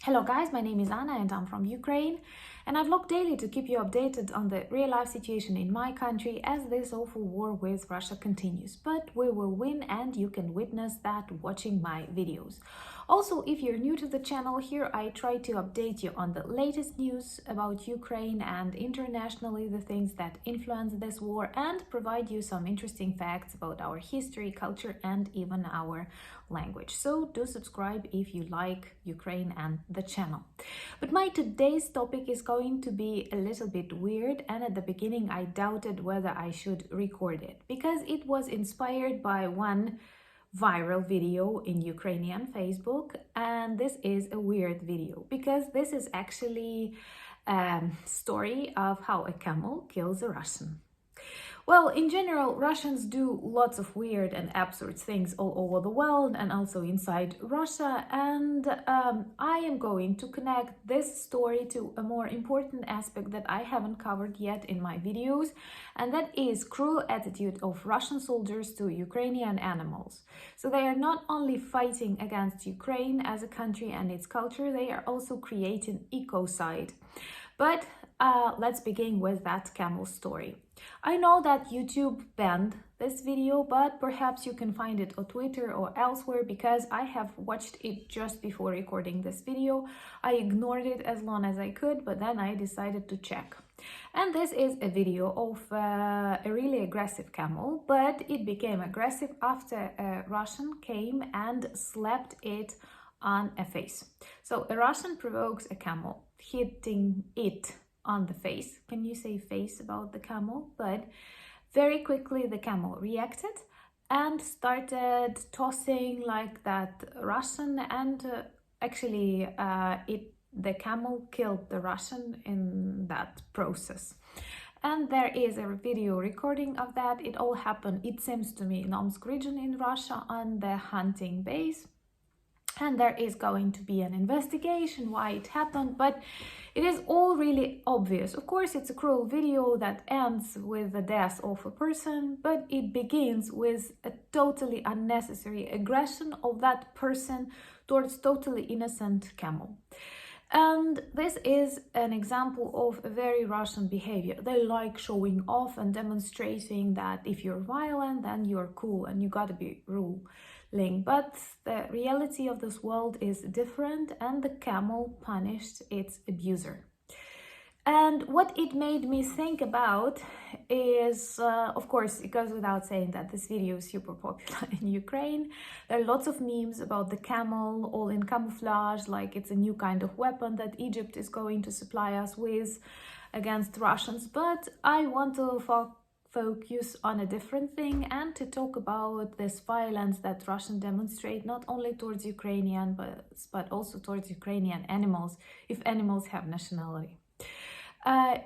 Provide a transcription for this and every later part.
Hello guys, my name is Anna and I'm from Ukraine, and I vlog daily to keep you updated on the real life situation in my country as this awful war with Russia continues. But we will win and you can witness that watching my videos. Also, if you're new to the channel, here I try to update you on the latest news about Ukraine and internationally the things that influence this war and provide you some interesting facts about our history, culture and even our language. So do subscribe if you like Ukraine and the channel. But my today's topic is going to be a little bit weird, and at the beginning I doubted whether I should record it because it was inspired by one viral video in Ukrainian Facebook, and this is a weird video because this is actually a story of how a camel kills a Russian. Well, in general, Russians do lots of weird and absurd things all over the world and also inside Russia, and I am going to connect this story to a more important aspect that I haven't covered yet in my videos, and that is cruel attitude of Russian soldiers to Ukrainian animals. So they are not only fighting against Ukraine as a country and its culture, they are also creating ecocide. But let's begin with that camel story. I know that YouTube banned this video, but perhaps you can find it on Twitter or elsewhere because I have watched it just before recording this video. I ignored it as long as I could, but then I decided to check. And this is a video of a really aggressive camel, but it became aggressive after a Russian came and slapped it on a face. So a Russian provokes a camel, hitting it on the face. Can you say face about the camel? But very quickly the camel reacted and started tossing like that Russian, and actually the camel killed the Russian in that process. And there is a video recording of that. It all happened, it seems to me, in Omsk region in Russia on the hunting base. And there is going to be an investigation why it happened, but it is all really obvious. Of course, it's a cruel video that ends with the death of a person, but it begins with a totally unnecessary aggression of that person towards totally innocent camel. And this is an example of a very Russian behavior. They like showing off and demonstrating that if you're violent, then you're cool and you gotta be ruling. But the reality of this world is different, and the camel punished its abuser. And what it made me think about is, of course, it goes without saying that this video is super popular in Ukraine. There are lots of memes about the camel, all in camouflage, like it's a new kind of weapon that Egypt is going to supply us with against Russians. But I want to focus on a different thing and to talk about this violence that Russians demonstrate not only towards Ukrainian, but also towards Ukrainian animals, if animals have nationality.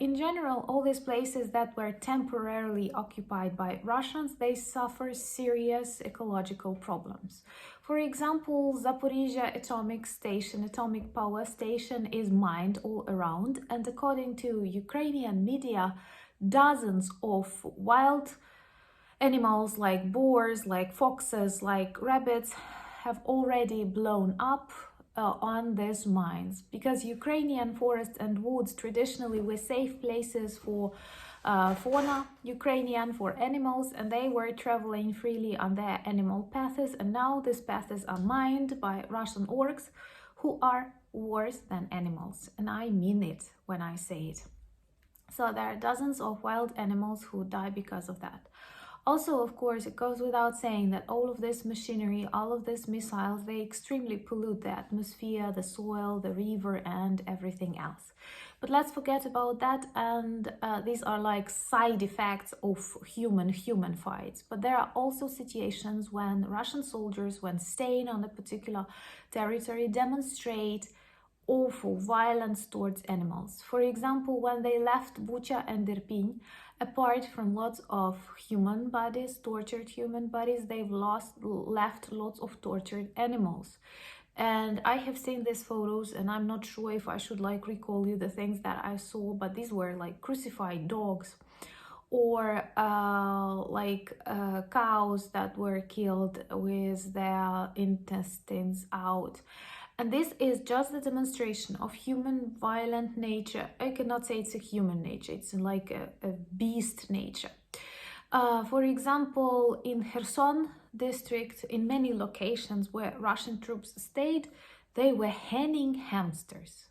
In general, all these places that were temporarily occupied by Russians, they suffer serious ecological problems. For example, Zaporizhia atomic power station is mined all around, and according to Ukrainian media, dozens of wild animals like boars, like foxes, like rabbits have already blown up on these mines, because Ukrainian forests and woods traditionally were safe places for fauna, Ukrainian for animals, and they were traveling freely on their animal paths, and now these paths are mined by Russian orcs who are worse than animals, and I mean it when I say it. So there are dozens of wild animals who die because of that. Also, of course, it goes without saying that all of this machinery, all of these missiles, they extremely pollute the atmosphere, the soil, the river, and everything else. But let's forget about that, and these are like side effects of human fights. But there are also situations when Russian soldiers, when staying on a particular territory, demonstrate awful violence towards animals. For example, when they left Bucha and Irpin, apart from lots of human bodies, tortured human bodies, they've left lots of tortured animals. And I have seen these photos, and I'm not sure if I should like recall you the things that I saw, but these were like crucified dogs, or cows that were killed with their intestines out. And this is just the demonstration of human violent nature. I cannot say it's a human nature, it's like a beast nature. For example, in Kherson district, in many locations where Russian troops stayed, they were hanging hamsters.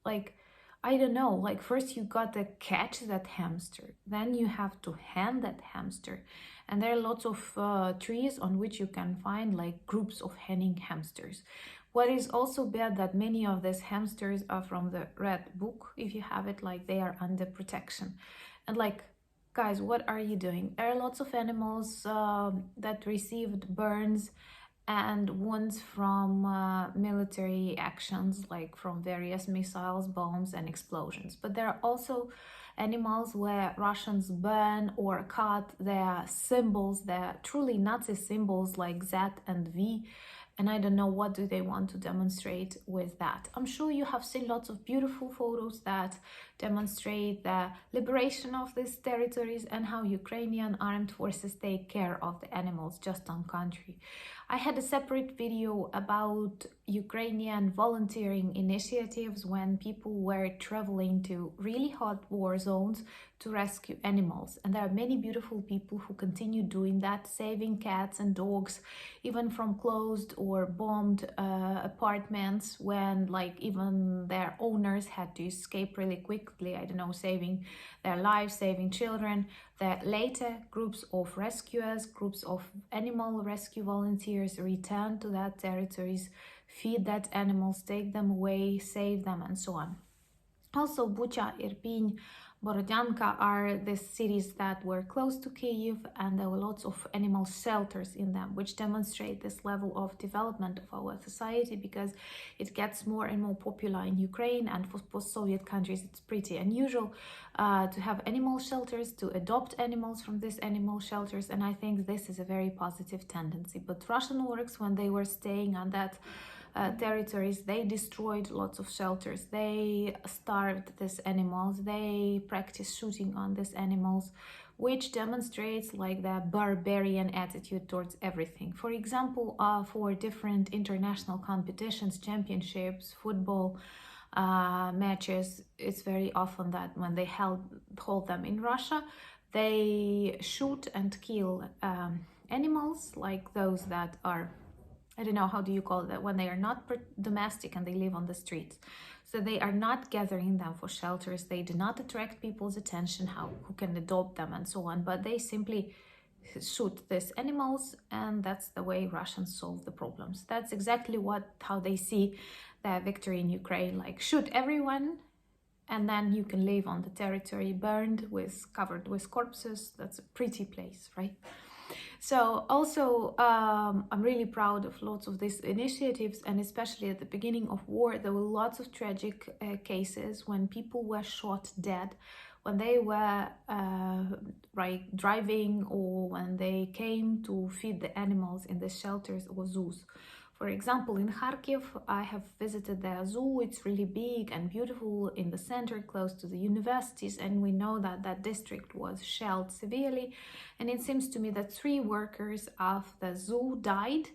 Like, I don't know, like first you gotta catch that hamster, then you have to hand that hamster. And there are lots of trees on which you can find like groups of hanging hamsters. What is also bad that many of these hamsters are from the red book, if you have it, like they are under protection. And like, guys, what are you doing? There are lots of animals that received burns and wounds from military actions, like from various missiles, bombs, and explosions. But there are also animals where Russians burn or cut their symbols, their truly Nazi symbols like Z and V. And I don't know what do they want to demonstrate with that. I'm sure you have seen lots of beautiful photos that demonstrate the liberation of these territories and how Ukrainian armed forces take care of the animals just on country. I had a separate video about Ukrainian volunteering initiatives when people were traveling to really hot war zones to rescue animals. And there are many beautiful people who continue doing that, saving cats and dogs, even from closed or bombed apartments when like even their owners had to escape really quickly, I don't know, saving their lives, saving children. That later groups of rescuers, groups of animal rescue volunteers return to that territories, feed that animals, take them away, save them, and so on. Also, Bucha, Irpin, Borodyanka are the cities that were close to Kyiv, and there were lots of animal shelters in them, which demonstrate this level of development of our society, because it gets more and more popular in Ukraine, and for post-Soviet countries it's pretty unusual to have animal shelters, to adopt animals from these animal shelters, and I think this is a very positive tendency. But Russian orcs, when they were staying on that territories, they destroyed lots of shelters, they starved these animals, they practiced shooting on these animals, which demonstrates like the barbarian attitude towards everything. For example, for different international competitions, championships, football matches, it's very often that when they hold them in Russia, they shoot and kill animals like those that are, I don't know, how do you call that, when they are not domestic and they live on the streets. So they are not gathering them for shelters, they do not attract people's attention, who can adopt them and so on, but they simply shoot these animals, and that's the way Russians solve the problems. That's exactly how they see the victory in Ukraine, like shoot everyone, and then you can live on the territory covered with corpses. That's a pretty place, right? So also, I'm really proud of lots of these initiatives, and especially at the beginning of war, there were lots of tragic cases when people were shot dead, when they were driving, or when they came to feed the animals in the shelters or zoos. For example, in Kharkiv, I have visited the zoo. It's really big and beautiful in the center, close to the universities, and we know that that district was shelled severely. And it seems to me that 3 workers of the zoo died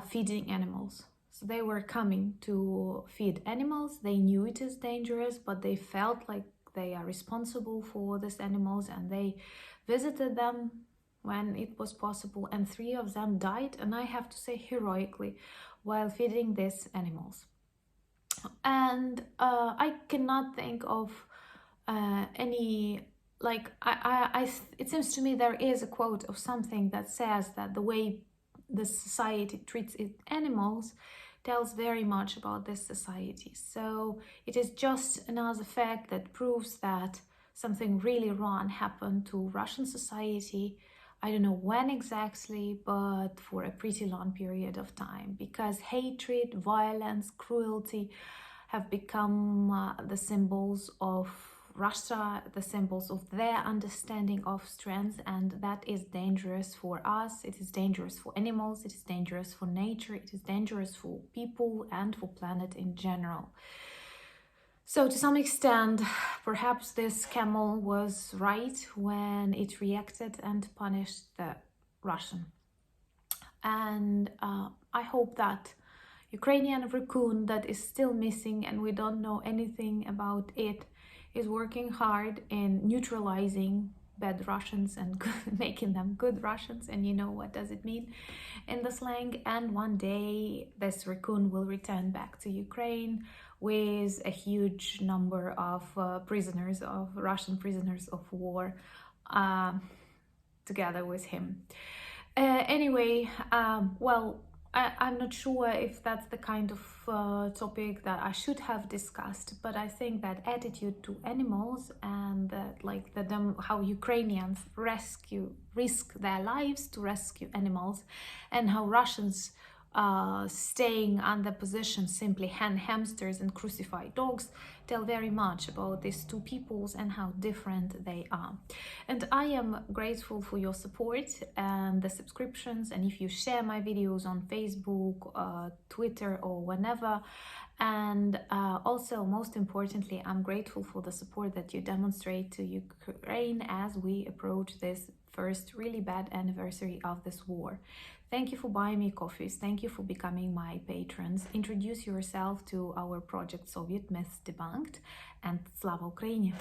feeding animals. So they were coming to feed animals. They knew it is dangerous, but they felt like they are responsible for these animals, and they visited them when it was possible, and 3 of them died, and I have to say heroically, while feeding these animals. And I cannot think of any, like, it seems to me there is a quote of something that says that the way the society treats its animals tells very much about this society. So it is just another fact that proves that something really wrong happened to Russian society. I don't know when exactly, but for a pretty long period of time, because hatred, violence, cruelty have become the symbols of Russia, the symbols of their understanding of strength, and that is dangerous for us. It is dangerous for animals, it is dangerous for nature, it is dangerous for people and for planet in general. So to some extent, perhaps this camel was right when it reacted and punished the Russian. And I hope that Ukrainian raccoon that is still missing and we don't know anything about it is working hard in neutralizing bad Russians and making them good Russians, and you know what does it mean in the slang. And one day this raccoon will return back to Ukraine with a huge number of Russian prisoners of war together with him. Anyway, I'm not sure if that's the kind of topic that I should have discussed, but I think that attitude to animals and how Ukrainians risk their lives to rescue animals, and how Russians staying under position simply hand hamsters and crucify dogs tell very much about these two peoples and how different they are. And I am grateful for your support and the subscriptions, and if you share my videos on Facebook, Twitter or whenever. And also, most importantly, I'm grateful for the support that you demonstrate to Ukraine as we approach this first really bad anniversary of this war. Thank you for buying me coffees. Thank you for becoming my patrons. Introduce yourself to our project Soviet Myths Debunked, and Slava Ukraini!